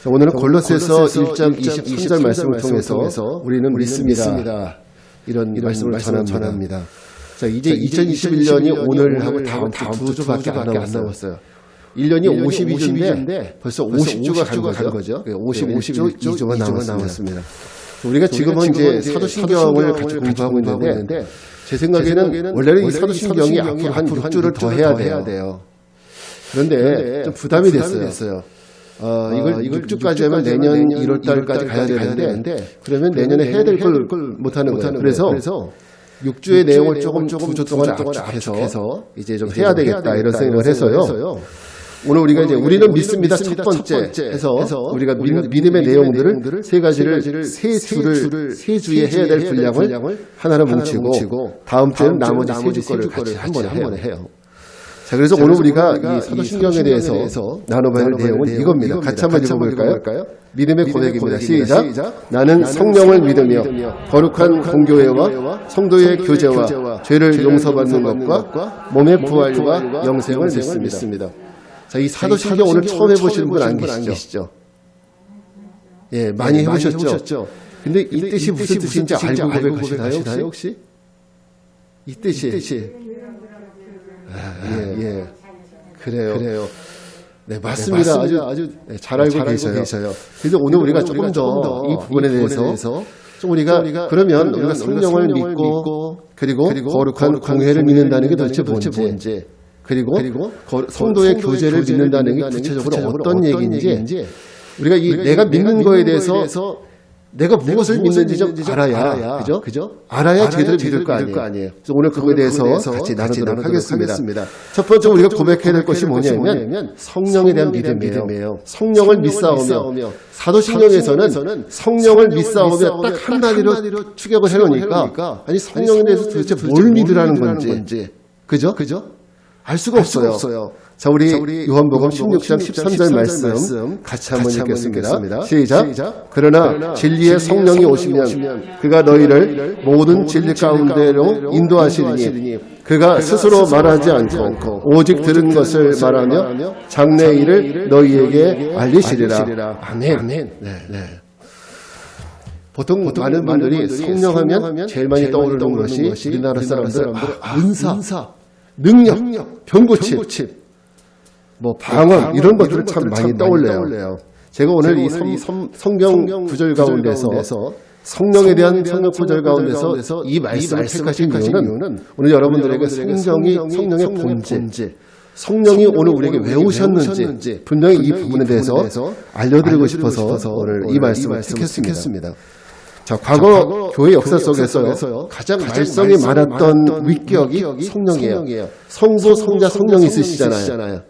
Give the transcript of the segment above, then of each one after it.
오늘은 골로새서 1장 23절 말씀을 통해서 우리는 믿습니다. 이런 말씀을 전합니다. 자, 이제 2021년이 오늘하고 다음 두 주밖에 안 남았어요. 1년이 52주인데 벌써 50주가 간 거죠. 51주 2주가 남았습니다. 우리가 지금은 이제 사도신경을 같이 공부하고 있는데 제 생각에는 원래는 이 사도신경이 앞으로 한 6주를 더 해야 돼요. 그런데 좀 부담이 됐어요. 이걸 6주까지 하면 내년 1월달까지 가야 되는데 그러면 내년에 해야 될 걸 못하는 거예요. 그래서 6주의 내용을 조금 2주 동안 압축해서 이제 좀 해야 되겠다 이런 생각을 해서요. 오늘 우리가 이제 우리는 믿습니다 첫 번째 해서 우리가 믿음의 내용들을 세 가지를 세 주에 해야 될 분량을 하나로 뭉치고 다음 주에는 나머지 세 주 거를 같이 한 번에 해요. 자, 그래서 오늘 우리가 이 사도신경에 대해서 나눠봐야 할 내용은 이겁니다. 같이 한번 읽어볼까요? 믿음의 고백입니다. 시작. 나는 성령을 믿으며 거룩한 공교회와 성도의 교제와 죄를 용서받는 것과 몸의 부활과 영생을 믿습니다. 자, 이 사도신경 오늘 처음 해보시는 분 안 계시죠? 예, 많이 해보셨죠? 근데 이 뜻이 무슨 뜻인지 알고 고백하시나요, 혹시? 이 뜻이. 예. 그래요. 네, 맞습니다. 아주 잘 알고 계셔요. 그래서 오늘 우리가 조금 더 이 부분에 대해서 좀 우리가 그러면 우리가 성령을 믿고 그리고 거룩한 공회를 믿는다는 게 도대체 뭔지 그리고 성도의 교제를 믿는다는 게 구체적으로 어떤 얘기인지 우리가 내가 믿는 거에 대해서 내가 무엇을 믿는지 좀 알아야, 그죠? 알아야 제대로 믿을 거 아니에요. 그래서 오늘 그거에 대해서 같이 나누도록 하겠습니다. 첫 번째 우리가 고백해야 될 것이 뭐냐면 성령에 대한 믿음이에요. 성령을 믿사오며 사도신경에서는 성령을 믿사오며 딱 한 마디로 추격을 해놓으니까 아니 성령에 대해서 도대체 뭘 믿으라는 건지 그죠? 알 수가 없어요. 자, 우리 요한복음 16장 13절 말씀 같이 한번 읽겠습니다. 시작. 그러나 진리의 성령이 오시면 그가 너희를 모든 진리 가운데로 인도하시리니 그가 스스로 말하지 않고 오직 들은 것을 말하며 장래의 일을 너희에게 알리시리라. 아멘. 네. 보통 많은 분들이 성령하면 제일 많이 떠오르는 것이 우리나라 사람들 은사, 능력, 병고침, 뭐 방언 이런 것들을 참 많이 떠올려요. 제가 오늘 이 성경 구절 가운데서 성령에 대한 성경 구절 가운데서 이 말씀을 택하신 이유는 오늘 여러분들에게 성령의 본질, 성령이 오늘 우리에게 왜 오셨는지 분명히 이 부분에 대해서 알려드리고 싶어서 오늘 이 말씀을 택했습니다. 자, 과거 교회 역사 속에서요 가장 말썽이 많았던 위격이 성령이에요. 성부, 성자, 성령이 있으시잖아요.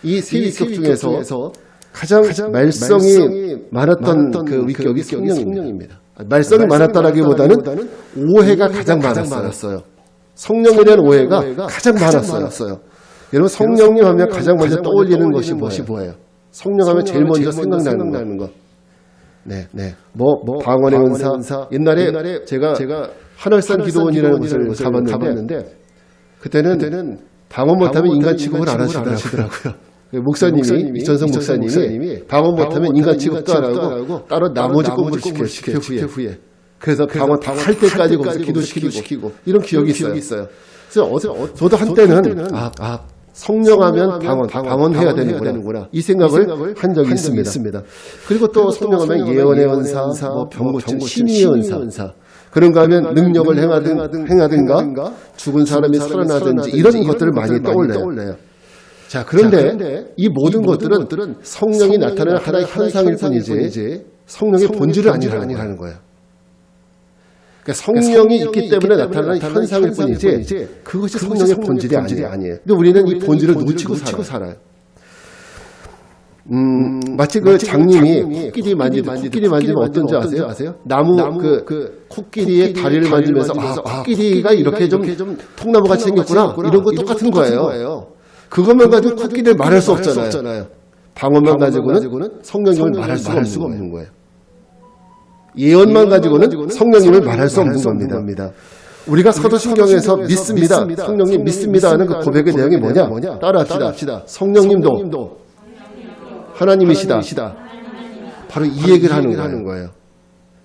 이 세 위격 중에서 가장 말썽이 많았던 그 위격이 성령입니다. 말썽이 많았다라기보다는 오해가 가장 많았어요. 성령에 대한 오해가 가장 많았어요. 여러분 성령님 하면 가장 먼저 떠올리는 것이 뭐예요? 성령 하면 제일 먼저 생각나는 것. 네. 방언의 은사. 옛날에 제가 한월산 기도원이라는 곳을 가봤는데 그때는 방언 못하면 인간 취급을 안 하시더라고요. 목사님이 이천성 목사님이 방언 못하면 인간 취급도 안 하고 따로 나머지 공부를 시켜 후에 그래서 방언 다 할 때까지 거기서 기도시키고 이런 기억이 있어요. 그래서 저도 한때는 성령하면 방언 해야 되는구나 이 생각을 한 적이 있습니다. 그리고 또 성령하면 예언의 은사, 병고침, 신의의 은사 그런가 하면 능력을 행하든가 죽은 사람이 살아나든지 이런 것들을 많이 떠올려요. 자, 그런데 이 모든 것들은 성령이 나타나는 하나의 현상일 뿐이지 성령의 본질은 아니라는 거예요. 그러니까 성령이 있기 때문에 나타나는 현상일 뿐이지 그것이 성령의 본질이 아니에요. 근데 우리는 이 본질을 놓치고 살아요. 마치 그 장님이 코끼리 만지면 어떤지 아세요? 나무 그 코끼리의 다리를 만지면서 코끼리가 이렇게 좀 통나무같이 생겼구나 이런 거 똑같은 거예요. 그것만 가지고 코끼리를 말할 수 없잖아요. 방언만 가지고는 성령님을 말할 수가 없는 거예요. 예언만 가지고는 성령님을 말할 수 없는 겁니다. 우리가 사도신경에서 믿습니다. 성령님 믿습니다 하는 그 고백의 내용이 뭐냐? 따라합시다. 성령님도 하나님이시다. 바로 이 얘기를 하는 거예요.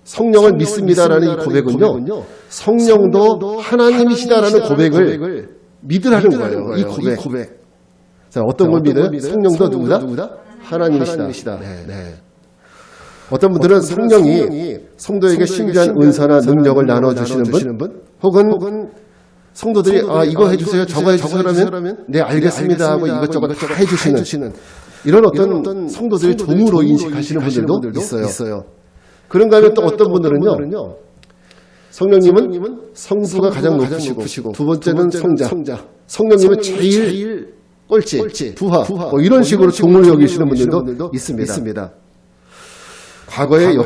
성령을 믿습니다라는 이 고백은요, 성령도 하나님이시다라는 고백을 믿으라는 거예요. 이 고백. 자, 어떤 걸 믿어요? 성령도 누구다? 하나님이시다. 네. 어떤 분들은 성령이 성도에게 신비한 은사나 능력을 나눠주시는 분, 혹은 성도들이 이거 해주세요, 저거 해주세요 하면 네 알겠습니다 하고 이것저것 다 해주시는 이런 어떤 성도들이 종으로 인식하시는 분들도 있어요. 그런가 하면 또 어떤 분들은요, 성령님은 성부가 가장 높으시고 두 번째는 성자, 성령님은 제일 꼴찌, 부하 뭐 이런 식으로 종을 여기시는 분들도 있습니다. 과거의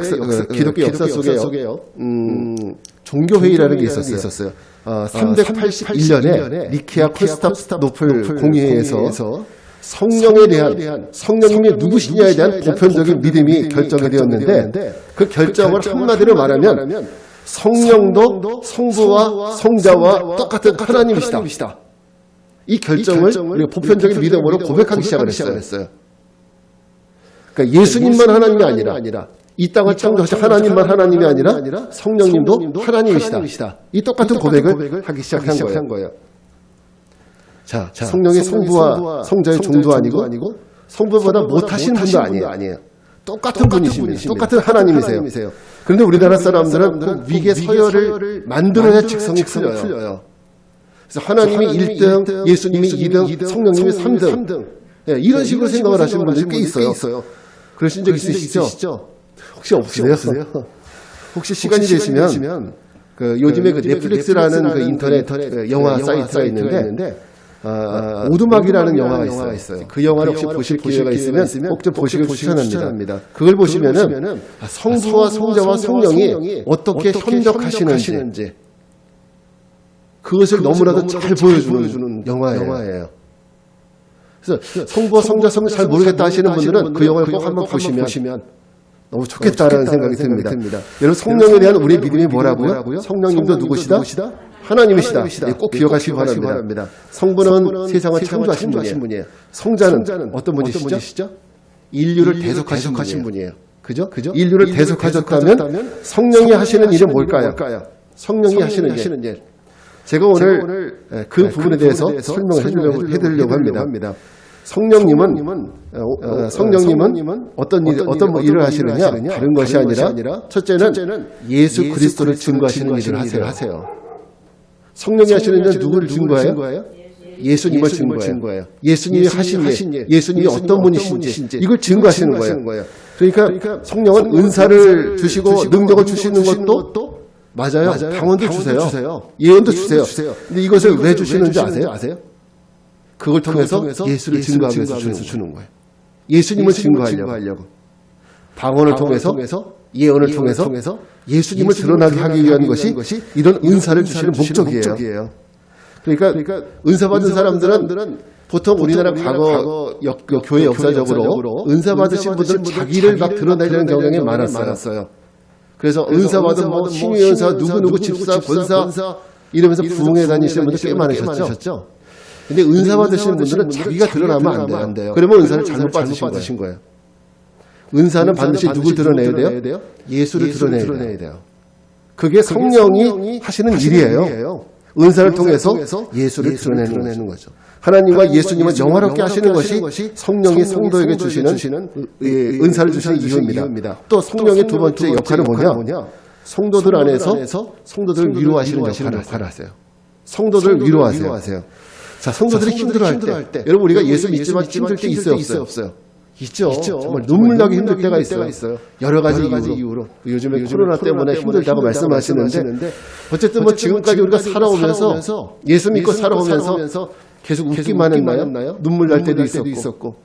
기독교 역사 속에요. 종교회의라는 게 있었어요. 381년에 니케아 콘스탄티노플 공의회에서 성령에 대한, 성령님이 누구시냐에 대한 보편적인 믿음이 결정이 되었는데, 그 결정을 한마디로 말하면 성령도 성부와 성자와 똑같은 하나님이시다. 이 결정을 우리가 보편적인 믿음으로 고백하기 시작을 했어요. 그러니까 예수님만 하나님이 아니라 이 땅을 창조하신 하나님만 하나님이 아니라 성령님도 하나님이시다. 이 똑같은 고백을 하기 시작한 거예요. 자, 성령의 성부와 성자의 종도 아니고 성부보다 못하신 분도 아니에요. 똑같은 분이십니다. 똑같은 하나님이세요. 그런데 우리나라 사람들은 그 위계 서열을 만들어야 직성이 풀려요. 그래서 하나님이 1등, 예수님이 2등, 성령님이 3등. 네, 이런 식으로 생각을 하시는 분들이 꽤 있어요. 그러신 적 있으시죠? 혹시 없으세요? 혹시 시간이 되시면 요즘에 그 넷플릭스라는 그 인터넷 영화 사이트가 있는데 오두막이라는 영화가 있어요. 그 영화를 혹시 보실 기회가 있으면 꼭 좀 보시길 추천합니다. 그걸 보시면은 성부와 성자와 성령이 어떻게 협력하시는지 그것을 너무나도 잘 보여주는 영화예요. 그래서 성부와 성자, 성령 잘 모르겠다 하시는 분들은 그 영화를 꼭 한번 보시면 너무 좋겠다라는 생각이 듭니다. 여러분, 성령에 대한 우리의 믿음이 뭐라고요? 성령님도 누구시다? 하나님이시다. 꼭 기억하시기 바랍니다. 성부는 세상을 창조하신 분이에요. 성자는 어떤 분이시죠? 인류를 대속하신 분이에요. 그죠? 인류를 대속하셨다면 성령이 하시는 일은 뭘까요? 성령이 하시는 일. 제가 오늘 그 부분에 대해서 설명을 해드리려고 합니다. 성령님은 어떤 일을 하시느냐? 다른 것이 아니라 첫째는 예수 그리스도를 증거하시는 일을 하세요. 성령이 하시는 일은 누구를 증거해요? 예수님을 증거해요. 예수님이 하신 일, 예수님이 어떤 분이신지 이걸 증거하시는 거예요. 그러니까 성령은 은사를 주시고 능력을 주시는 것도 맞아요. 방언도 주세요. 예언도 주세요. 근데 이것을 왜 주시는지 아세요? 그걸 통해서 예수를 증거하기 위해서 주는 거예요. 예수님을 증거하려고. 방언을 통해서, 예언을 통해서 예수님을 드러나게 하기 위한 것이 이런 은사를 주시는 목적이에요. 그러니까 은사 받은 사람들은 보통 우리나라 과거 교회 역사적으로 은사 받으신 분들은 자기를 막 드러내려는 경향이 많았어요. 그래서 은사 받은 신유 연사, 누구 집사, 권사 이러면서 부흥회 다니시는 분들 꽤 많으셨죠. 근데 은사 받으시는 분들은 자기가 드러나면 안 돼요. 그러면 은사를 잘못 받으신 거예요. 은사는 반드시 누굴 드러내야 돼요? 예수를 드러내야 돼요. 그게 성령이 하시는 일이에요. 은사를 통해서 예수를 드러내는 거죠. 하나님과 예수님을 영화롭게 하시는 것이 성령이 성도에게 주시는 은사를 주시는 이유입니다. 또 성령의 두 번째 역할은 뭐냐? 성도들 안에서 성도들을 위로하시는 역할을 하세요. 성도들을 위로하세요. 자, 성도들이 힘들어할 때, 여러분 우리가 예수 믿지만 힘들 때 있어요, 없어요? 있죠. 정말 눈물 나게 힘들 때가 있어요. 여러 가지 이유로. 요즘에 코로나 때문에 힘들다고 말씀하시는데 어쨌든 지금까지 우리가 살아오면서 예수 믿고 살아오면서 계속 웃기만 했나요? 눈물 날 때도 있었고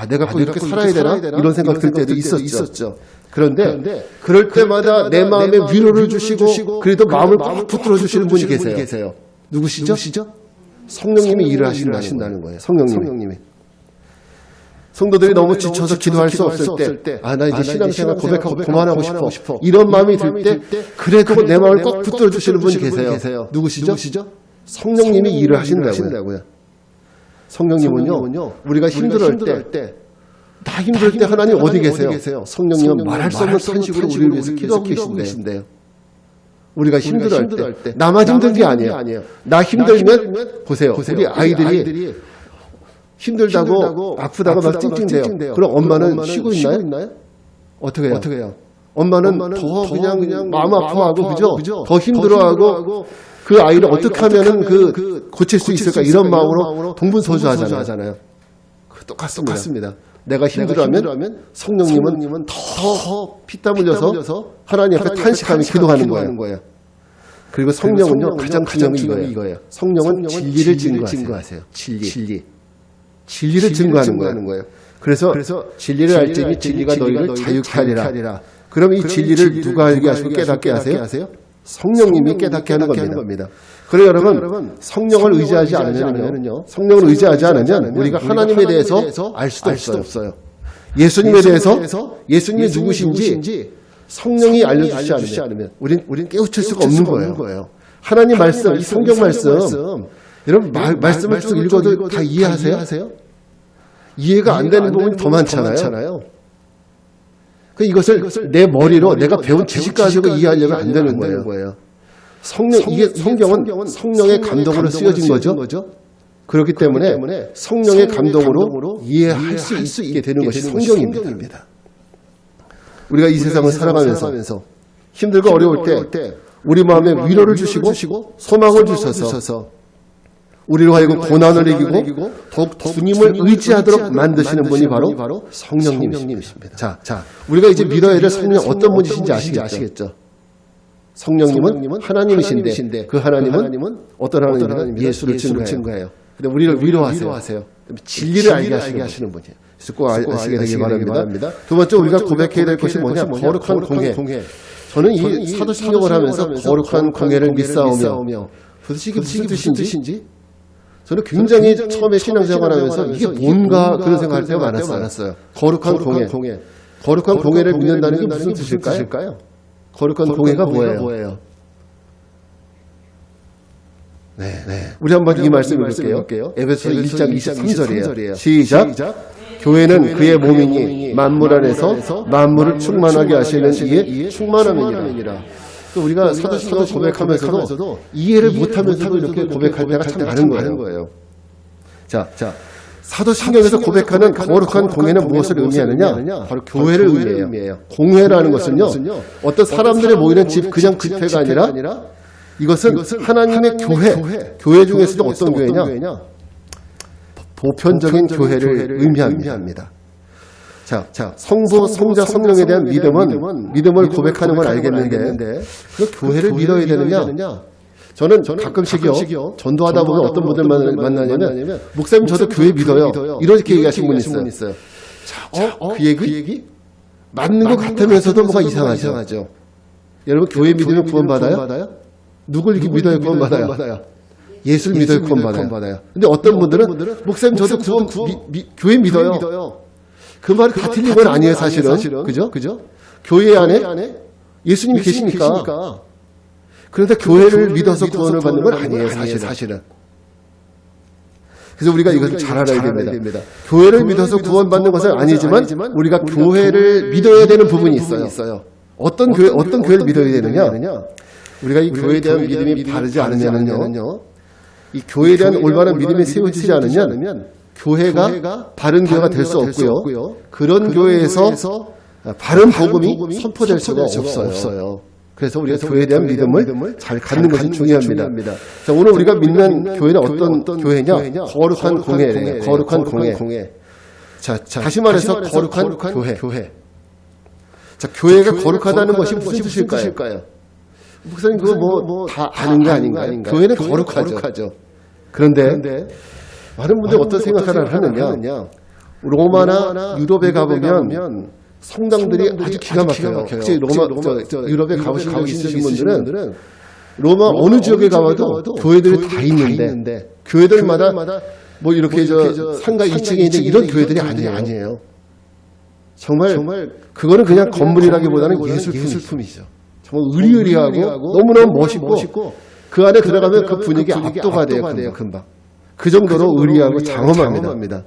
내가 꼭 이렇게 살아야 되나? 이런 생각 들 때도 있었죠. 그런데 그럴 때마다 내 마음에 위로를 주시고 그래도 마음을 꽉 붙들어 주시는 분이 계세요. 누구시죠? 성령님이 일을 하신다는 거예요. 성령님이. 성도들이 너무 지쳐서 기도할 수 없을 때, 나 이제 신앙생활 고백하고 그만하고 싶어. 이런 마음이 들 때, 그래도 내 마음을 꼭 붙들어 주시는 분이 계세요. 누구시죠? 성령님이 일을 하신다고요. 성령님은요, 우리가 힘들어할 때, 다 힘들 때 하나님 어디 계세요? 성령님은 말할 수 없는 탄식으로 우리를 위해서 기도하고 계신대요. 우리가 힘들어할 때 나만 힘든 게 아니에요. 나 힘들면 보세요. 우리 아이들이 힘들다고 아프다고 막 찡찡대요. 그럼 엄마는 쉬고 있나요? 어떻게 해요? 엄마는 더 그냥 마음 아파하고 그죠? 더 힘들어하고 그 아이를 어떻게 하면은 고칠 수 있을까 이런 마음으로 동분서주하잖아요. 똑같습니다. 내가 힘들어하면 성령님은 더 피땀 흘려서 하나님 앞에 탄식하며 기도하는 거예요. 그리고 성령은요 가장 중요한 이거예요. 성령은 진리를 증거하세요. 진리를 증거하는 거예요. 그래서 진리를 알지니 진리가 너희를 자유케 하리라. 그럼 이 진리를 누가 알게 하시고 깨닫게 하세요? 성령님이 깨닫게 하는 겁니다. 그래서 여러분 성령을 의지하지 않으면요, 성령을 의지하지 않으면 우리가 하나님에 대해서 알 수도 없어요. 예수님에 대해서 예수님이 누구신지 성령이 알려주지 않으면 우린 깨우칠 수가 없는 거예요. 하나님 말씀, 이 성경 말씀, 여러분 말씀을 쭉 읽어도 다 이해하세요? 이해가 안 되는 부분이 더 많잖아요. 이것을 내 머리로 내가 배운 지식 가지고 이해하려면 안 되는 거예요. 이게 성경은 성령의 감동으로 쓰여진 거죠. 그렇기 때문에 성령의 감동으로 이해할 수 있게 되는 것이 성경입니다. 우리가 이 세상을 살아가면서 힘들고 어려울 때 우리 마음에 위로를 주시고 소망을 주셔서 우리로 하여금 고난을 이기고 더욱 주님을 의지하도록 만드시는 분이 바로 성령님이십니다. 자, 우리가 이제 믿어야 될 성령 어떤 분이신지 아시겠죠? 성령님은 하나님이신데 그 하나님은 어떤 하나님이냐? 예수를 증거해요. 근데 우리를 위로하세요. 진리를 알게 하시는 분이에요. 그래서 꼭 아시게 되길 바랍니다. 두 번째 우리가 고백해야 될 것이 뭐냐? 거룩한 공회. 저는 이 사도신경을 하면서 거룩한 공회를 믿사오며 도대체 이게 무슨 뜻인지 저는 굉장히 처음에 신앙생활하면서 이게 뭔가 그런 생각할 때가 많았어요. 거룩한 공회. 거룩한 공회를 믿는다는 게 무슨 뜻일까요? 거룩한 공회가 뭐예요? 네. 우리 한번 이 말씀 읽을게요. 에베소 1장 23절이에요. 시작. 교회는 그의 몸이니 만물 안에서 만물을 충만하게 하시는 이의 충만함이니라. 우리가 사도신경을 고백하면서도 이해를 못하면서도 이렇게 고백할 때가 참 많은 거예요. 자, 사도신경에서 고백하는 거룩한 공회는 무엇을 의미하느냐? 바로 교회를 의미해요. 공회라는 것은요, 어떤 사람들이 모이는 그냥 집회가 아니라 이것은 하나님의 교회 중에서도 어떤 교회냐? 보편적인 교회를 의미합니다. 자, 성부, 성자, 성령에 대한 믿음을 고백하는 건 알겠는데 그 교회를 믿어야 되느냐? 저는 가끔씩요 전도하다 보면 어떤 분들 만나냐면 목사님 저도 교회 믿어요. 이렇게 얘기하신 분이 있어요. 그 얘기 맞는 것 같으면서도 뭐가 이상하죠. 여러분 교회 믿으면 구원받아요? 누굴 믿어야 구원받아요? 예수를 믿어야 구원받아요. 근데 어떤 분들은 목사님 저도 교회 믿어요. 그 말이 다 틀린 건 아니에요, 사실은. 그죠? 교회 안에 예수님이 계시니까. 그런데 교회를 믿어서 구원을 받는 건 아니에요, 사실은. 그래서 우리가 이것을 잘 알아야 됩니다. 교회를 믿어서 구원받는 것은 아니지만 우리가 교회를 믿어야 되는 부분이 있어요. 어떤 교회를 믿어야 되느냐? 우리가 이 교회에 대한 믿음이 바르지 않으면요. 이 교회에 대한 올바른 믿음이 세워지지 않으면 교회가 바른 교회가 될 수 없고요. 그런 교회에서 바른 복음이 선포될 수가 없어요. 그래서 우리가 교회에 대한 믿음을 잘 갖는 것이 중요합니다. 자, 오늘 우리가 믿는 교회는 어떤 교회냐? 거룩한 공회. 거룩한 공회. 자, 다시 말해서 거룩한 교회. 자, 교회가 거룩하다는 것이 무슨 뜻일까요? 목사님 그거 다 아는 거 아닌가요? 교회는 거룩하죠. 그런데 많은 분들이 어떤 생각을 하느냐? 로마나 유럽에 가보면 성당들이 아주 기가 막혀요. 혹시 유럽에 가보신 적 있으신 분들은 로마 어느 지역에 가봐도 교회들이 다 있는데 교회들마다 뭐 이렇게 상가 2층에 있는 이런 교회들이 아니에요. 정말 그거는 그냥 건물이라기보다는 예술품이죠. 정말 의리의리하고 너무너무 멋있고 그 안에 들어가면 그 분위기 압도가 돼요. 금방. 그 정도로 의리하고 장엄합니다.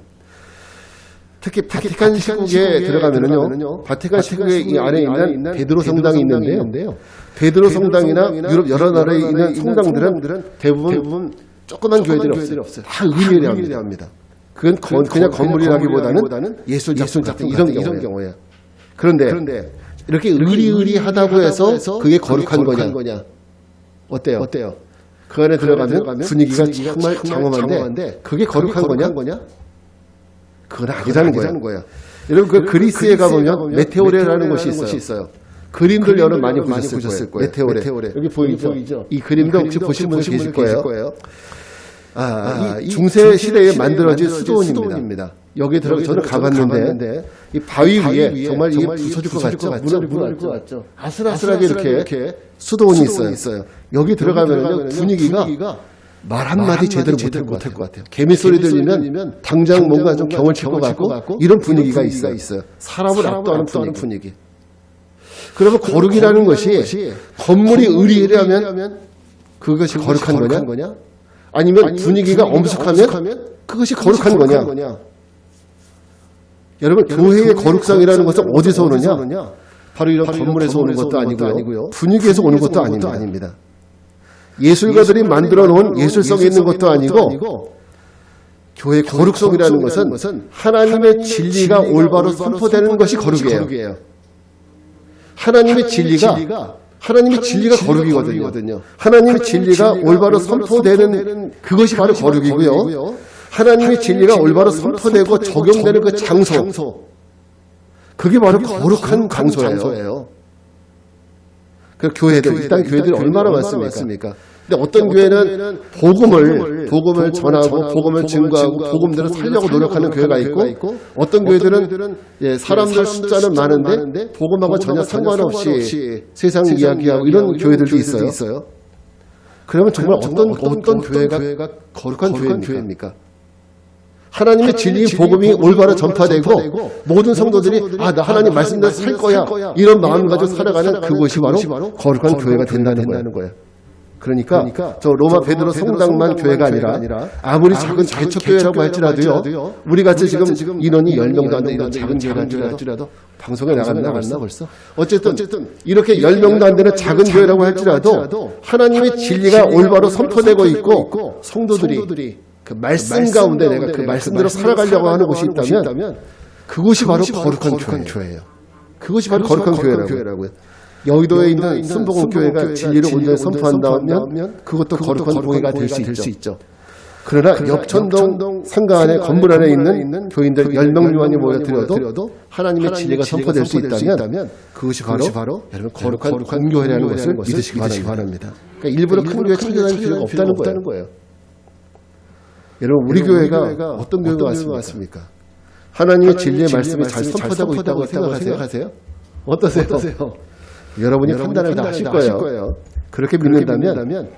특히 바티칸 시국에 들어가면은요, 바티칸 시국에 이 안에 있는 베드로 성당이 있는데요. 베드로 성당이나 유럽 여러 나라에 있는 성당들은 대부분 조그만 교회들이 없어요. 다 의리합니다. 그건 그냥 건물이라기보다는 예술 작품 같은 이런 경우예요. 그런데 이렇게 의리하다고 해서 그게 거룩한 거냐? 어때요? 그 안에 들어가면 분위기가 정말 장엄한데 그게 거룩한 거냐? 그건 아니라는 거야. 여러분 그 그리스에 가보면 메테오레라는 곳이 있어요. 그림들 여러분 많이 보셨을 거예요. 메테오레. 여기 보이죠? 이 그림도 혹시 보신 분이 계실 거예요. 이 중세 시대에 만들어진 수도원입니다. 여기 들어가 저는 가봤는데 이 바위 위에 정말 이게 부서질 것 같죠? 무너질 것 같죠? 아슬아슬하게 이렇게 수도원이 있어요. 여기 들어가면 분위기가 말 한마디 제대로 못할 것 같아요. 개미 소리 들리면 당장 뭔가 좀 경을 칠 것 같고 이런 분위기가 있어요. 사람을 압도하는 분위기. 그러면 거룩이라는 것이 건물이 의리하면 그것이 거룩한 거냐? 아니면 분위기가 엄숙하면 그것이 거룩한 거냐? 여러분 교회의 거룩상이라는 것은 어디서 오느냐? 바로 이런 건물에서 오는 것도 아니고요. 분위기에서 오는 것도 아닙니다. 예술가들이 만들어 놓은 예술성이 있는 것도 아니고 교회의 거룩성이라는 것은 하나님의 진리가 올바로 선포되는 것이 거룩이에요. 하나님의 진리가 거룩이거든요. 하나님의 진리가 올바로 선포되는 그것이 바로 거룩이고요. 하나님의 진리가 올바로 선포되고 적용되는 그 장소, 그게 바로 거룩한 장소예요. 그 교회들, 일단 교회들이 얼마나 많습니까? 근데 어떤 교회는 복음을 전하고 복음을 증거하고 복음대로 살려고 노력하는 교회가 있고 어떤 교회들은 사람들 숫자는 많은데 복음하고 전혀 상관없이 세상 이야기하고 이런 교회들도 있어요. 그러면 정말 어떤 교회가 거룩한 교회입니까? 하나님의 진리 복음이 올바로 전파되고 모든 성도들이 나 하나님 말씀대로 살 거야 이런 마음을 가지고 살아가는 그것이 바로 거룩한 교회가 된다는 거예요. 그러니까 저 로마 베드로 성당만 교회가 아니라 아무리 작은 개척교회라고 할지라도요, 우리 같이 지금 인원이 10명도 안 되는 이런 작은 교회라 할지라도 방송에 나갔나 벌써? 어쨌든 이렇게 10명도 안 되는 작은 교회라고 할지라도 하나님의 진리가 올바로 선포되고 있고 성도들이 그 말씀 가운데 내가 그 말씀대로 살아가려고 하는 곳이 있다면 그것이 바로 거룩한 교회예요. 그것이 바로 거룩한 교회라고요. 여의도에 있는 순복음교회가 진리를 온전히 선포한다면 그것도 거룩한 교회가 될 수 있죠. 그러나 역천동 상가 안에 건물 안에 있는 교인들 10명 미만이 모여들어도 하나님의 진리가 선포될 수 있다면 그것이 바로 여러분 거룩한 공교회라는 것을 믿으시기 바랍니다. 그러니까 일부러 큰 교회 찾아다닐 필요가 없다는 거예요. 여러분 우리 교회가 어떤 교회가 같습니까? 하나님의 진리의 말씀이 잘 선포되고 있다고 생각하세요? 어떠세요? 여러분이 판단을 다 하실 거예요. 그렇게 믿는다면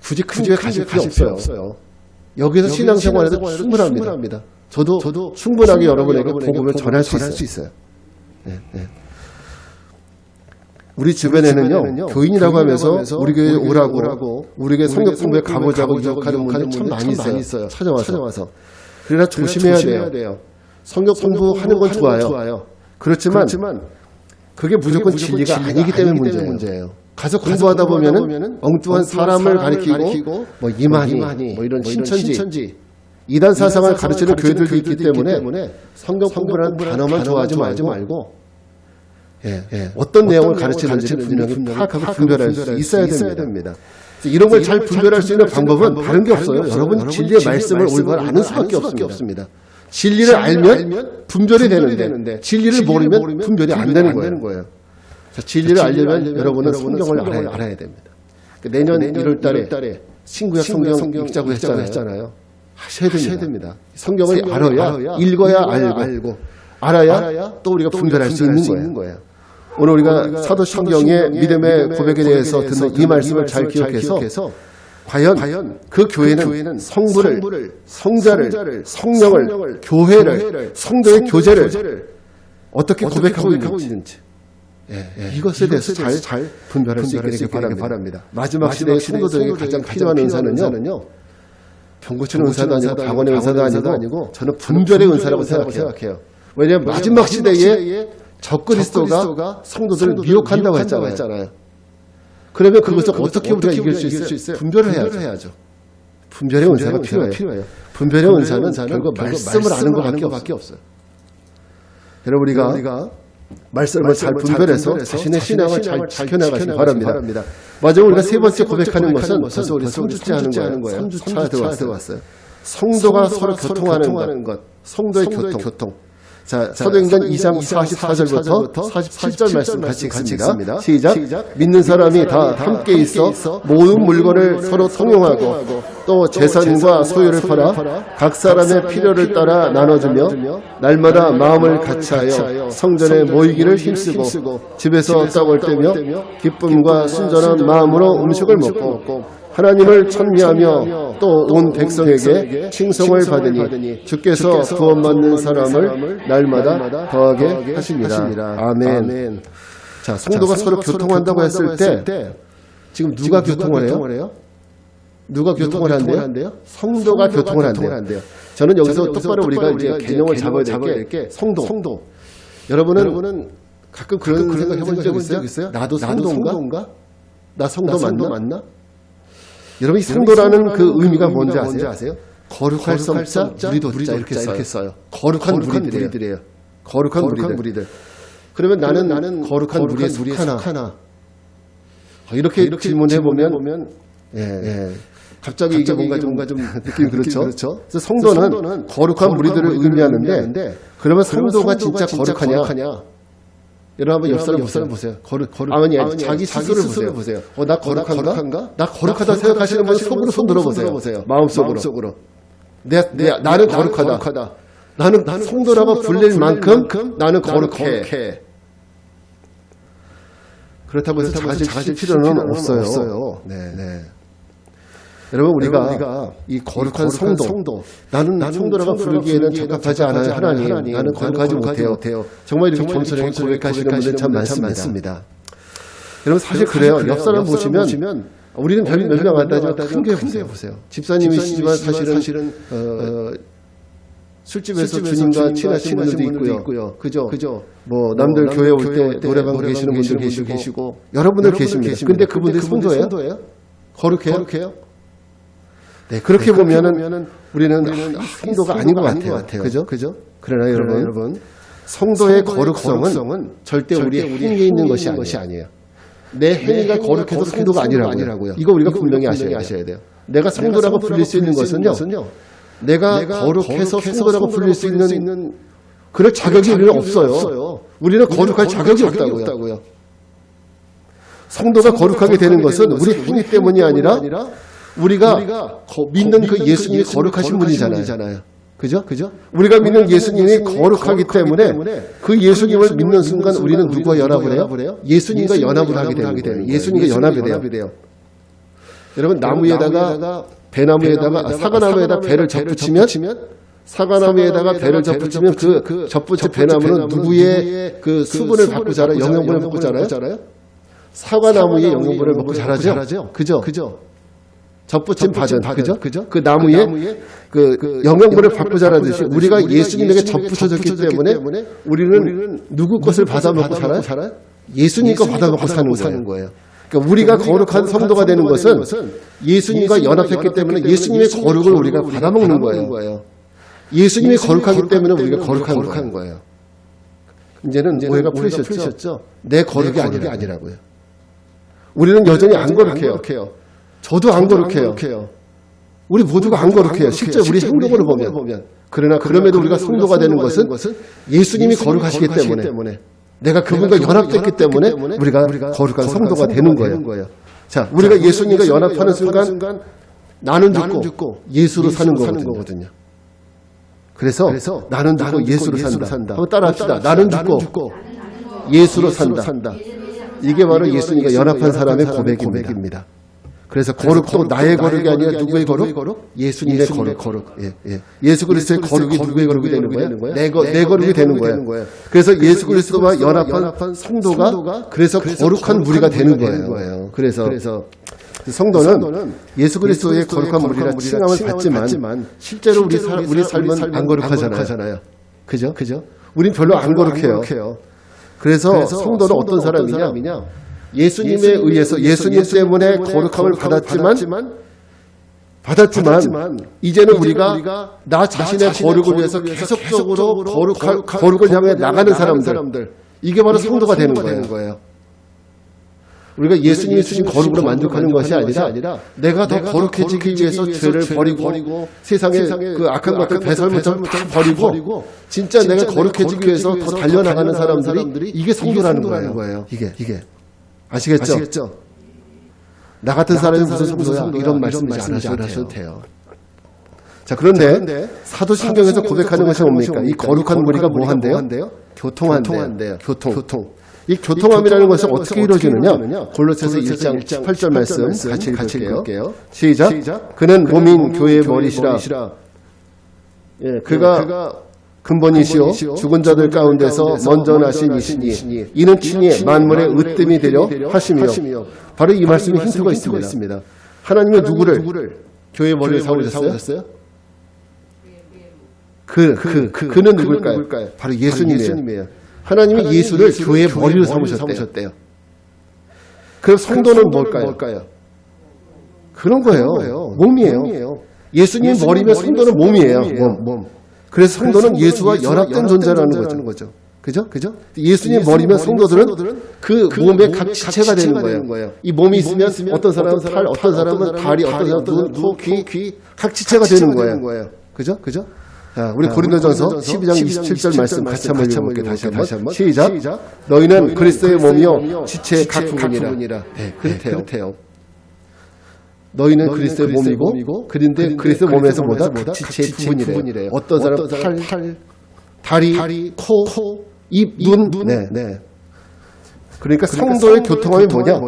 굳이 큰 교회 가실 필요 없어요. 여기서 신앙생활에도 충분합니다. 저도 충분하게 여러분에게 복음을 전할 수 있어요. 네. 우리 주변에는요, 교인이라고 하면서 우리 교회에 오라고 우리 교회 성경 공부에 가보자고 유혹하는 분들이 참 많이 있어요. 찾아와서. 그러나 조심해야 돼요. 성경 공부하는 건 좋아요. 그렇지만 그게 무조건 진리가 아니기 때문에 문제예요. 가서 공부하다 보면은 엉뚱한 사람을 가리키고 이만희 이런 신천지 이단 사상을 가르치는 교회들도 있기 때문에 성경 공부라는 단어만 좋아하지 말고 어떤 내용을 가르치는지를 분명히 파악하고 분별할 수 있어야 됩니다. 이런 걸 잘 분별할 수 있는 방법은 다른 게 없어요. 여러분 진리의 말씀을 올바로 아는 수밖에 없습니다. 진리를 알면 분별이 되는데 진리를 모르면 분별이 안 되는 거예요. 자, 진리를 알려면 여러분은 성경을 알아야 됩니다. 내년 1월 달에 신구약 성경 읽자고 했잖아요. 하셔야 됩니다. 성경을 알아야 읽어야 알아야 또 우리가 분별할 수 있는 거예요. 오늘 우리가 사도신경의 믿음의 고백에 대해서 듣는 이 말씀을 잘 기억해서 과연 그 교회는 성부를, 성자를, 성령을, 교회를, 성도의 교제를 어떻게 고백하고 있는지 이것에 대해서 잘 분별할 수 있게 되길 바랍니다. 마지막 시대의 성도들에게 가장 필요한 은사는요, 병고치는 은사도 아니고 방언의 은사도 아니고 저는 분별의 은사라고 생각해요. 왜냐하면 마지막 시대에 적그리스도가 성도들을 미혹한다고 했잖아요. 그러면 그것을 어떻게 우리가 이길 수 있어요? 분별을 해야죠. 분별의 은사가 필요해요. 분별의 은사는 결국 말씀을 아는 것밖에 없어요. 여러분 우리가 말씀을 잘 분별해서 자신의 신앙을 잘 지켜나가시기 바랍니다. 맞아요. 우리가 세 번째 고백하는 것은 벌써 우리 3주째 하는 거예요. 3주차 들어왔어요. 성도가 서로 교통하는 것. 성도의 교통. 자, 사도행전 2장 44절부터 47절 말씀 같이 읽습니다. 시작. 믿는 사람이 다 함께 있어 모든 물건을 서로 통용하고 또 재산과 소유를 팔아 각 사람의 필요를 따라 나눠주며 날마다 마음을 같이하여 성전에 모이기를 힘쓰고 집에서 떡을 떼며 기쁨과 순전한 마음으로 음식을 먹고 하나님을 찬미하며 또 온 백성에게 칭송을 받으니 주께서 구원받는 사람을 날마다 더하게 하십니다. 아멘. 자, 성도가 서로 교통한다고 했을 때 지금 누가 교통을 해요? 누가 교통을 한대요? 성도가 교통을 한대요. 저는 여기서 똑바로 우리가 개념을 잡아야 될 게 성도. 여러분은 가끔 그런 생각 해본 적 있어요? 나도 성도인가? 나 성도 맞나? 여러분 이 성도라는 그 의미가 뭔지 아세요? 거룩할 성자 무리도자 이렇게 써요. 거룩한 무리들이에요. 거룩한 무리들. 그러면 나는 거룩한 무리에 속하나? 이렇게 질문해 보면 갑자기 이게 뭔가 좀 느낌이 그렇죠. 그래서 성도는 거룩한 무리들을 의미하는데 그러면 성도가 진짜 거룩하냐? 여러분 한번 옆 사람 보세요. 아니 자기 스스로를 보세요. 나 거룩한가? 나 거룩하다 생각하시는 분 속으로 손 들어보세요. 마음속으로. 나는 거룩하다. 나는 성도라고 불릴 만큼 나는 거룩해. 그렇다고 해서 작아질 필요는 없어요. 네. 여러분 우리가 이 거룩한 성도 나는 성도라고 부르기에는 적합하지 않아요. 하나님 나는 거룩하지 못해요. 정말 이렇게 겸손하게 고백하시는 분들 참 많습니다. 여러분 사실 그래요. 옆 사람 보시면 우리는 몇 명 안 따지만 큰 게 보세요. 집사님이시지만 사실은 술집에서 주님과 친하신 분들도 있고요. 그죠? 뭐 남들 교회 올 때 노래방 계시는 분들 계시고 여러분들 계십니다. 근데 그분들 성도예요? 거룩해요? 네, 그렇게 보면은 우리는 성도가 아닌 것 같아요. 그죠? 그러나 여러분, 성도의 거룩성은 절대 우리의 행위에 있는 것이 아니에요. 내 행위가 거룩해서 성도가 아니라고요. 이거 우리가 분명히 아셔야 돼요. 내가 성도라고 불릴 수 있는 것은요, 내가 거룩해서 성도라고 불릴 수 있는 그럴 자격이 우리는 없어요. 우리는 거룩할 자격이 없다고요. 성도가 거룩하게 되는 것은 우리 행위 때문이 아니라 우리가 믿는 그 예수님이 거룩하신 분이잖아요. 그죠? 우리가 믿는 예수님이 거룩하기 때문에 그 예수님을 믿는 순간 우리는 누구와 연합을 해요? 예수님과 연합을 하게 되는 거예요. 예수님과 연합이 돼요. 여러분 나무에다가 사과나무에다 배를 접붙이면 사과나무에다가 배를 접붙이면 그 접붙인 배나무는 누구의 그 수분을 받고 자라요? 영양분을 받고 자라요? 사과나무의 영양분을 먹고 자라죠. 그죠? 접붙임 받은 그죠? 그 나무에 그 영양분을 받고 자라듯이 우리가 예수님에게 접붙여졌기 때문에 우리는 누구 것을 받아 먹고 살아요? 예수님 거 받아 먹고 사는 거예요. 그러니까 우리가 거룩한 성도가 되는 것은 예수님과 연합했기 때문에 예수님의 거룩을 우리가 받아 먹는 거예요. 예수님이 거룩하기 때문에 우리가 거룩한 거예요. 이제는 오해가 풀리셨죠? 내 거룩이 아니라고요. 우리는 여전히 안 거룩해요. 저도 안 거룩해요. 우리 모두가 안 거룩해요. 실제 우리 행동으로 보면. 그러나 그럼에도 우리가 성도가 되는 것은 예수님이 거룩하시기 때문에 내가 그분과 연합됐기 때문에 우리가 거룩한 성도가 되는 거예요. 자, 우리가 예수님과 연합하는 순간 나는 죽고 예수로 사는 거거든요. 그래서 나는 죽고 예수로 산다. 한번 따라합시다. 나는 죽고 예수로 산다. 이게 바로 예수님과 연합한 사람의 고백입니다. 그래서 거룩도 나의 거룩이 아니라 누구의 거룩? 예수님의 거룩. 예수 그리스도의 거룩이 누구의 거룩이 되는 거예요? 내 거룩이 되는 거예요. 그래서 예수 그리스도와 연합한 성도가 그래서 거룩한 무리가 되는 거예요. 그래서 성도는 예수 그리스도의 거룩한 무리라 칭함을 받지만 실제로 우리 삶은 안 거룩하잖아요. 그죠? 우린 별로 안 거룩해요. 그래서 성도는 어떤 사람이냐? 예수님에 의해서 예수님 때문에 거룩함을 받았지만 이제는 우리가 나 자신의 거룩을 위해서 계속적으로 거룩을 향해 나가는 사람들, 이게 바로 성도가 되는 거예요. 우리가 예수님이 주신 거룩으로 만족하는 것이 아니라 내가 더 거룩해지기 위해서 죄를 버리고 세상의 그 악한 것들 배설물처럼 다 버리고 진짜 내가 거룩해지기 위해서 더 달려나가는 사람들이 이게 성도라는 거예요. 이게 아시겠죠? 나 같은 사람이 무슨 성도야? 이런 말씀이지 않으셔도 돼요. 자, 그런데 사도신경에서 고백하는 것이 뭡니까? 이 거룩한 무리가 뭐 한대요? 교통한대요. 교통. 이 교통함이라는 것은 어떻게 이루어지느냐? 골로새서 1장 18절 말씀 같이 읽을게요. 시작. 그는 몸인 교회의 머리시라. 그가 근본이시오 죽은 자들 가운데서 먼저 나신 이시니 이는 친히 만물의 으뜸이 되려 하시며. 바로 이 말씀에 힌트가 있습니다. 하나님은 누구를 교회의 머리를 삼으셨어요? 그는 누굴까요? 바로 예수님이에요. 하나님이 예수를 교회의 머리로 삼으셨대요. 그럼 성도는 뭘까요? 그런 거예요. 몸이에요. 예수님 머리면 성도는 몸이에요. 몸. 그래서 성도는 예수와 연합된 존재라는 거죠. 그죠? 예수님 머리면 성도들은 그 몸의 각 지체가 되는 거예요. 이 몸이 있으면 어떤 사람은 팔, 어떤 사람은 다리, 어떤 사람은 눈, 코, 귀, 각 지체가 되는 거예요. 그죠? 자, 우리 고린도전서 12장 27절 말씀 같이 한번 읽어볼게요. 다시 한번. 시작. 너희는 그리스도의 몸이요 지체의 각 부분이라. 네, 그렇대요. 너희는 그리스도의 몸이고 그런데 그리스도의 몸에서 뭐다? 각 지체의 부분이래요. 어떤 사람은 팔, 다리, 코, 입, 눈. 네. 그러니까 성도의 교통함이 뭐냐?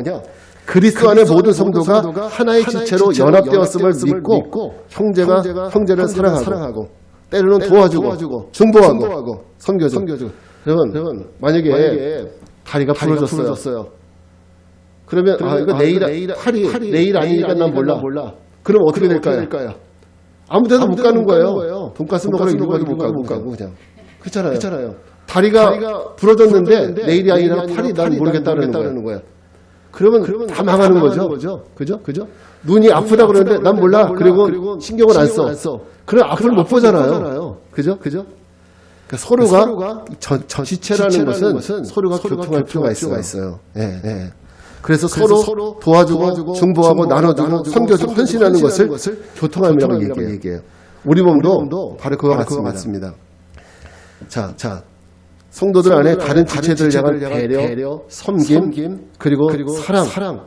그리스도 안에 모든 성도가 하나의 지체로 연합되었음을 믿고 형제를 사랑하고 때로는 도와주고 중보하고 섬겨주고. 여러분 만약에 다리가 부러졌어요. 그러면 이거 팔이 내일 아니니까 난 몰라. 그럼 어떻게 될까요? 아무 데도 못 가는 거예요. 돈가스 먹으러 일로 못 가고 그냥. 그렇잖아요. 다리가 부러졌는데 내일이 아니라 팔이 난 모르겠다는 거야. 그러면 다 망하는 거죠. 그죠? 눈이 아프다 그러는데 난 몰라. 그리고 신경을 안 써. 그럼 앞을 못 보잖아요. 그죠? 그러니까 서로가 지체라는 것은 서로가 교통할 필요가 있어요. 네. 그래서 서로 도와주고 중보하고 나눠주고 섬겨주고 헌신하는 것을 교통함이라고 얘기해요. 우리 몸도 바로 그와 같습니다. 자, 성도들 안에 다른 지체들을 향한 배려, 섬김, 그리고 사랑.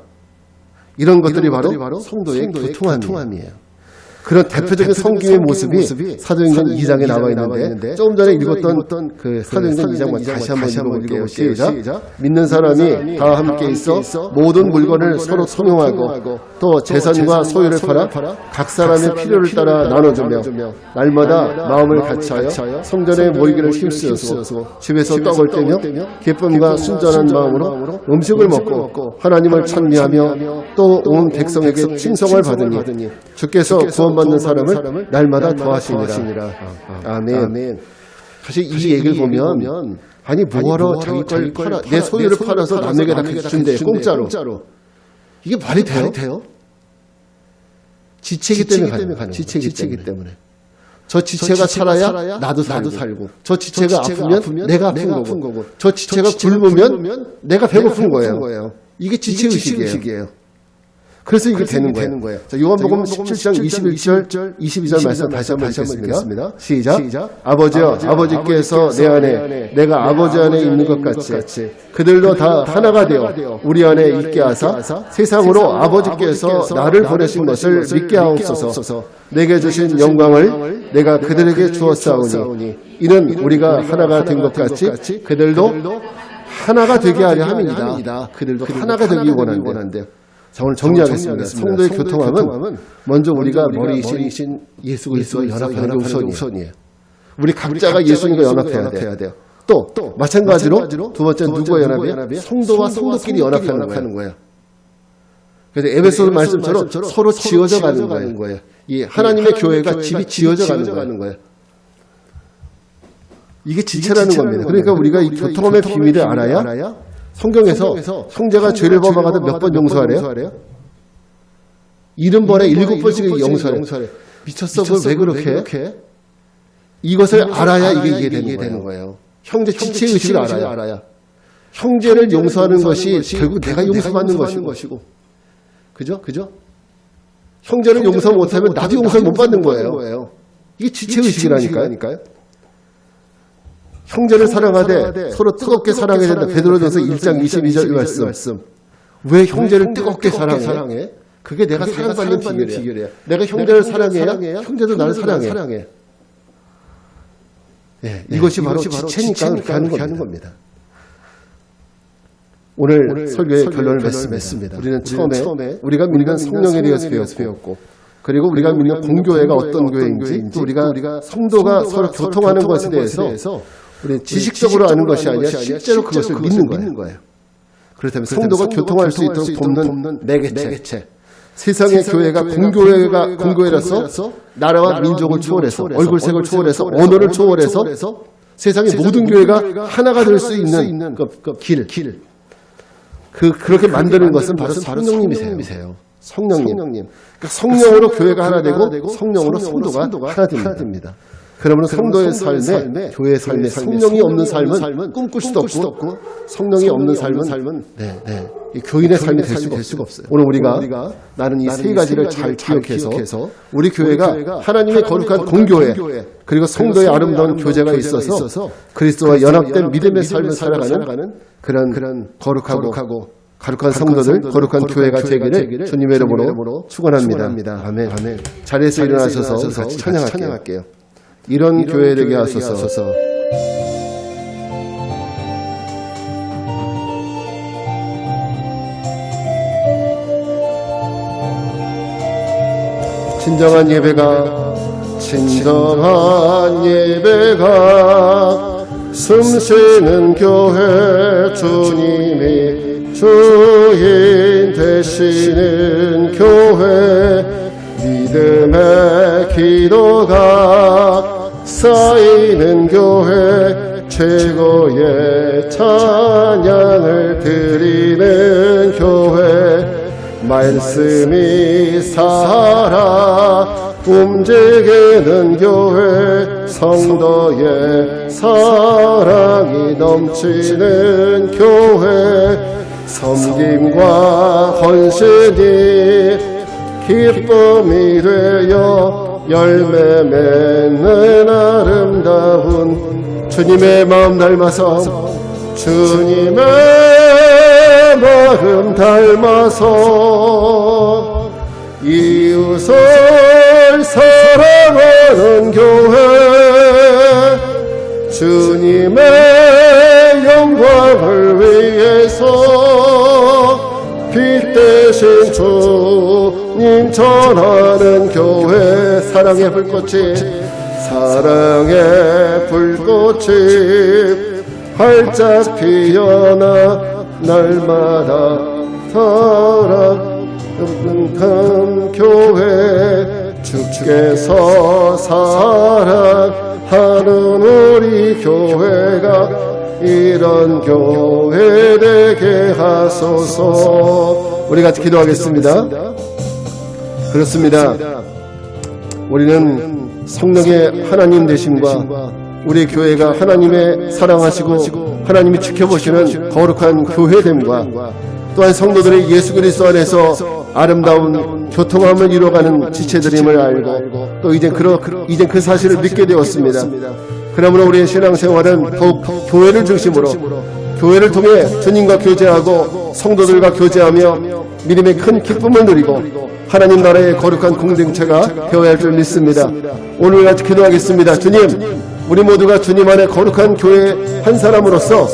이런 것들이 바로 성도의 교통함이에요. 그런 대표적인 섬김의 모습이 사도행전 2장에 나와 있는데 조금 전에 읽었던 그 사도행전 2장만 다시 한번 읽어볼게요. 시작. 믿는 사람이 다 함께 있어 모든 물건을 서로 통용하고 또 재산과 소유를 팔아 각 사람의 필요를 따라 나눠주며 날마다 마음을 같이하여 성전에 모이기를 힘쓰어서 집에서 떡을 떼며 기쁨과 순전한 마음으로 음식을 먹고 하나님을 찬미하며 또 온 백성에게 칭송을 받으니 주께서 구원받는 사람을 날마다 더하시니라. 아멘. 사실 이 얘기를 보면 아니 뭐하러 자기 걸 팔아 내 소유를 팔아서 남에게 다 준대 공짜로. 이게 말이 돼요? 지체기 때문에 가는 지체기 때문에. 저 지체가 살아야 나도 살고 저 지체가 아프면 내가 아픈 거고 저 지체가 굶으면 내가 배고픈 거예요. 이게 지체의식이에요. 그래서 이게 되는 거예요. 자, 요한복음 17장 21절, 22절 말씀 다시 한번 읽겠습니다. 시작. 아버지여, 아버지께서 내 안에, 내가 아버지 안에 있는 것 같이 그들도 다 하나가 되어 우리 안에 있게 하사 세상으로 아버지께서 나를 보내신 것을 믿게 하옵소서. 내게 주신 영광을 내가 그들에게 주었사오니 이는 우리가 하나가 된 것 같이 그들도 하나가 되게 하려 함이니이다. 그들도 하나가 되기 원한대요. 자, 오늘 정리하겠습니다. 성도의 교통함은 먼저 우리가 머리이신 예수 그리스도와 연합하는 게 우선이에요. 우리 각자가 예수님과 연합해야 돼요. 또 마찬가지로 두 번째 누구와 연합해요? 성도와 성도끼리 연합하는 거예요. 그래서 에베소 말씀처럼 서로 지어져 가는 거예요. 이 하나님의 교회가 집이 지어져 가는 거예요. 이게 지체라는 겁니다. 그러니까 우리가 이 교통함의 비밀을 알아야 성경에서 형제가 죄를 범하거든 몇 번 용서하래요? 70번에 7번씩 용서하래요. 미쳤어? 왜 그렇게? 이것을 알아야 이게 이해되는 거예요. 형제 지체 의식을 알아야. 형제를 용서하는 것이 결국 내가 용서받는 것이고. 그죠? 형제를 용서 못하면 나도 용서를 못 받는 거예요. 이게 지체 의식이라니까요. 형제를 사랑하되 서로 뜨겁게 사랑해야 된다. 베드로전서 1장 22절 말씀. 왜 형제를 뜨겁게 사랑해? 그게 내가 사랑받는 비결이야. 내가 형제를 사랑해야 형제도 나를 사랑해. 이것이 바로 지체니까 그렇게 하는 겁니다. 오늘 설교의 결론을 맺습니다. 우리는 처음에 우리가 믿는 성령에 대해서 배웠고, 그리고 우리가 믿는 공교회가 어떤 교회인지, 또 우리가 성도가 서로 교통하는 것에 대해서 우리는 지식적으로 아는 것이 아니라 실제로 그것을 믿는 거예요. 그렇다면 성도가 교통할 수 있도록 돕는 매개체. 세상의 교회가 공교회라서 나라와 민족을 초월해서, 얼굴색을 초월해서, 언어를 초월해서 세상의 모든 교회가 하나가 될 수 있는 그 길. 그렇게 만드는 것은 바로 성령님이세요. 성령님. 그러니까 성령으로 교회가 하나 되고 성령으로 성도가 하나 됩니다. 그러면 성도의 삶에, 교회의 삶에 성령이 없는 삶은 꿈꿀 수도 없고, 성령이 없는 삶은 이 교인의 삶이 될 수가 없어요. 오늘 우리가 나는 이 세 가지를 잘 기억해서 우리 교회가 하나님의 거룩한 공교회, 그리고 성도의 아름다운 교제가 있어서 그리스도와 연합된 믿음의 삶을 살아가는 그런 거룩한 성도들, 거룩한 교회가 되기를 주님의 이름으로 축원합니다. 아멘. 자리에서 일어나셔서 같이 찬양할게요. 이런 교회 되게 하소서. 진정한 예배가 숨쉬는 교회, 주님이 주인 되시는 교회, 믿음의 기도가 쌓이는 교회, 최고의 찬양을 드리는 교회, 말씀이 살아 움직이는 교회, 성도의 사랑이 넘치는 교회, 섬김과 헌신이 기쁨이 되어 열매 맺는 아름다운 주님의 마음 닮아서, 주님의 마음 닮아서 이웃을 사랑하는 교회, 주님의 영광을 위해서 빛 대신 주님 전하는 교회, 사랑의 불꽃이 활짝 피어나 날마다 살아가는 교회, 주께서 사랑하는 우리 교회가 이런 교회 되게 하소서. 우리 같이 기도하겠습니다. 그렇습니다. 우리는 성령의 하나님 되심과 우리 교회가 하나님의 사랑하시고 하나님이 지켜보시는 거룩한 교회됨과, 또한 성도들의 예수 그리스도 안에서 아름다운 교통함을 이루어가는 지체들임을 알고, 또 이젠 그 사실을 믿게 되었습니다. 그러므로 우리의 신앙생활은 더욱 교회를 중심으로, 교회를 통해 주님과 교제하고 성도들과 교제하며 믿음의 큰 기쁨을 누리고 하나님 나라의 거룩한 공동체가 되어야 할 줄 믿습니다. 오늘 같이 기도하겠습니다. 주님, 우리 모두가 주님 안에 거룩한 교회 한 사람으로서,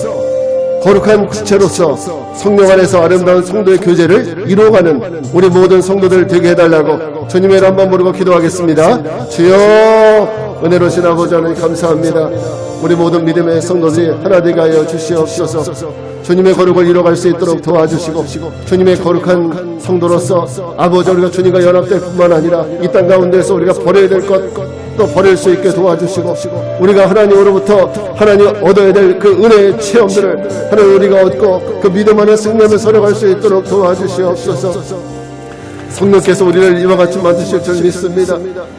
거룩한 지체로서 성령 안에서 아름다운 성도의 교제를 이루어가는 우리 모든 성도들 되게 해달라고 주님의 이름 한번 부르고 기도하겠습니다. 주여, 은혜로우신 아버지 하나님 감사합니다. 우리 모든 믿음의 성도들이 하나 되게 하여 주시옵소서. 주님의 거룩을 이뤄갈 수 있도록 도와주시고 주님의 거룩한 성도로서 아버지 우리가 주님과 연합될 뿐만 아니라 이 땅 가운데서 우리가 버려야 될 것 또 버릴 수 있게 도와주시고 우리가 하나님으로부터 하나님 얻어야 될 그 은혜의 체험들을 하나님 우리가 얻고 그 믿음 안에 승리하며 살아갈 수 있도록 도와주시옵소서. 성령께서 우리를 이와 같이 만드실 줄 믿습니다.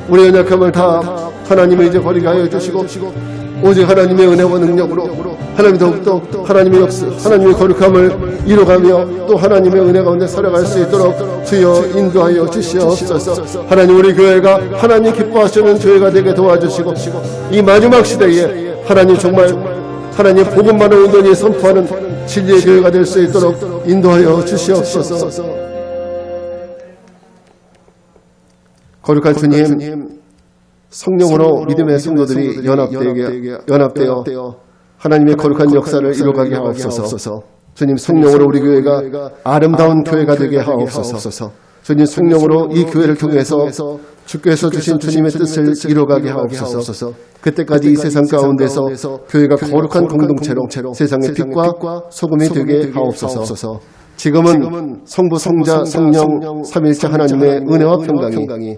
우리의 연약함을 다 하나님을 이제 버리게 하여 주시고 오직 하나님의 은혜와 능력으로 하나님 더욱더 하나님의 역사 하나님의 거룩함을 이뤄가며 또 하나님의 은혜 가운데 살아갈 수 있도록 주여 인도하여 주시옵소서. 하나님 우리 교회가 하나님 기뻐하시는 교회가 되게 도와주시고 이 마지막 시대에 하나님 정말 하나님 복음만을 온전히 선포하는 진리의 교회가 될 수 있도록 인도하여 주시옵소서. 거룩한 주님, 성령으로 믿음의 성도들이 연합되어 하나님의 거룩한 역사를 이루어가게 하옵소서. 주님, 성령으로 우리 교회가 아름다운 교회가 되게 하옵소서. 주님, 성령으로 이 교회를 통해서 주께서 주신 주님의 뜻을 이루어가게 하옵소서. 그때까지 이 세상 가운데서 교회가 거룩한 공동체로 세상의 빛과 소금이 되게 하옵소서. 지금은 성부, 성자, 성령, 삼일체 하나님의 은혜와 평강이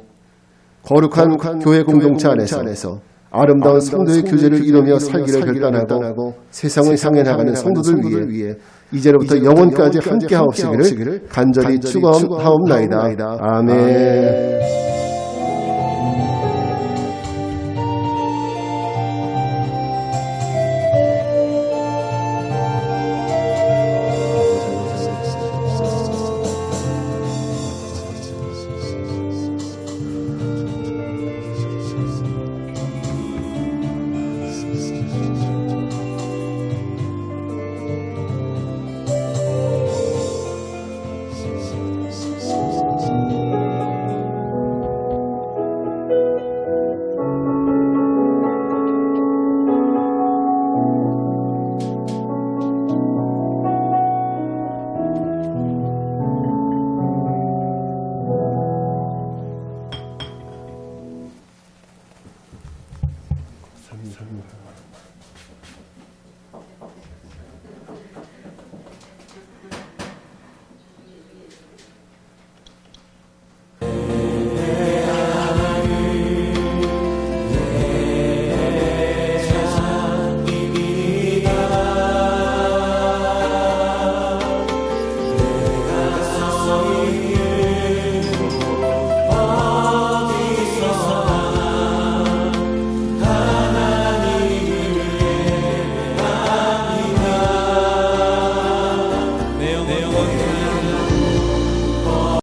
거룩한 교회 공동체 안에서 아름다운 성도의 교제를 이루며 살기를 결단하고 세상을 향해 나가는 성도들 위해 이제로부터 영원까지 함께 하옵시기를 간절히 축원하옵나이다. 아멘.